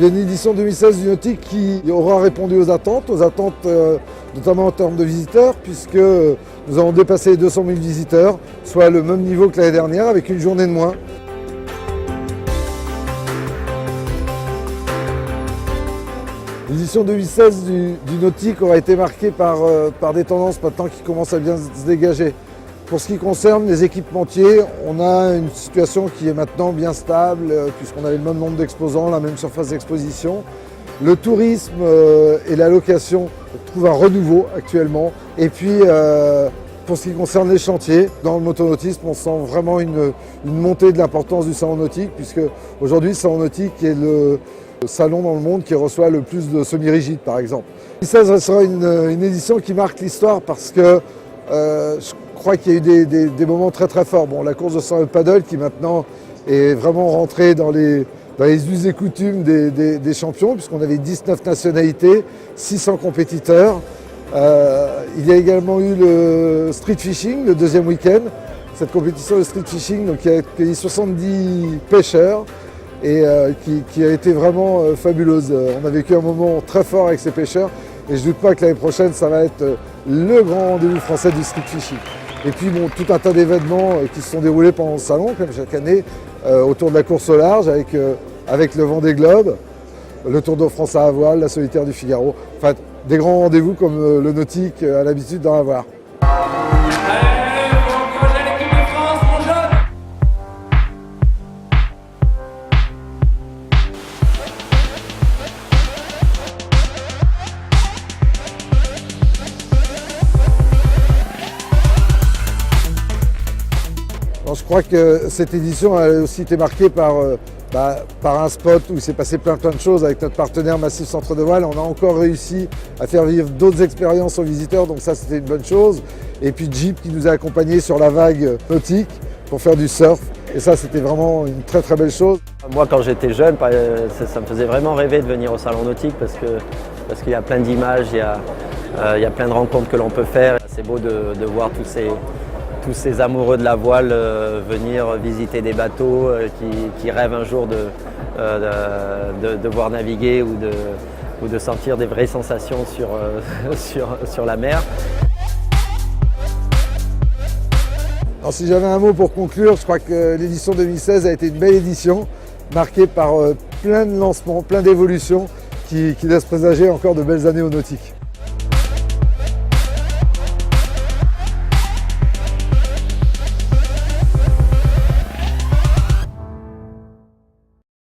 bien une édition 2016 du Nautique qui aura répondu aux attentes notamment en termes de visiteurs, puisque nous avons dépassé les 200 000 visiteurs, soit le même niveau que l'année dernière, avec une journée de moins. L'édition 2016 du Nautique aura été marquée par des tendances maintenant qui commencent à bien se dégager. Pour ce qui concerne les équipementiers, on a une situation qui est maintenant bien stable, puisqu'on a le même nombre d'exposants, la même surface d'exposition. Le tourisme et la location trouvent un renouveau actuellement. Et puis, pour ce qui concerne les chantiers, dans le motonautisme, on sent vraiment une montée de l'importance du salon nautique, puisque aujourd'hui, le salon nautique est le salon dans le monde qui reçoit le plus de semi-rigides, par exemple. Ça sera une édition qui marque l'histoire parce que je crois qu'il y a eu des moments très très forts. Bon, la course de stand-up paddle qui maintenant est vraiment rentrée dans les us et coutumes des champions, puisqu'on avait 19 nationalités, 600 compétiteurs. Il y a également eu le street fishing, le deuxième week-end. Cette compétition de street fishing donc, qui a accueilli 70 pêcheurs et qui a été vraiment fabuleuse. On a vécu un moment très fort avec ces pêcheurs et je ne doute pas que l'année prochaine, ça va être le grand rendez-vous français du street fishing. Et puis bon, tout un tas d'événements qui se sont déroulés pendant le salon, comme chaque année, autour de la course au large avec le Vendée Globe, le Tour de France à voile, la Solitaire du Figaro. Enfin, des grands rendez-vous comme le Nautique a l'habitude d'en avoir. Je crois que cette édition a aussi été marquée par un spot où il s'est passé plein de choses avec notre partenaire Massif Centre de Voile. On a encore réussi à faire vivre d'autres expériences aux visiteurs, donc ça c'était une bonne chose. Et puis Jeep qui nous a accompagnés sur la vague nautique pour faire du surf. Et ça c'était vraiment une très très belle chose. Moi quand j'étais jeune, ça me faisait vraiment rêver de venir au salon nautique parce qu'il y a plein d'images, il y a plein de rencontres que l'on peut faire. C'est beau de voir tous ces amoureux de la voile venir visiter des bateaux qui rêvent un jour de voir naviguer ou de sentir des vraies sensations sur la mer. Alors, si j'avais un mot pour conclure, je crois que l'édition 2016 a été une belle édition, marquée par plein de lancements, plein d'évolutions qui laissent présager encore de belles années au nautique.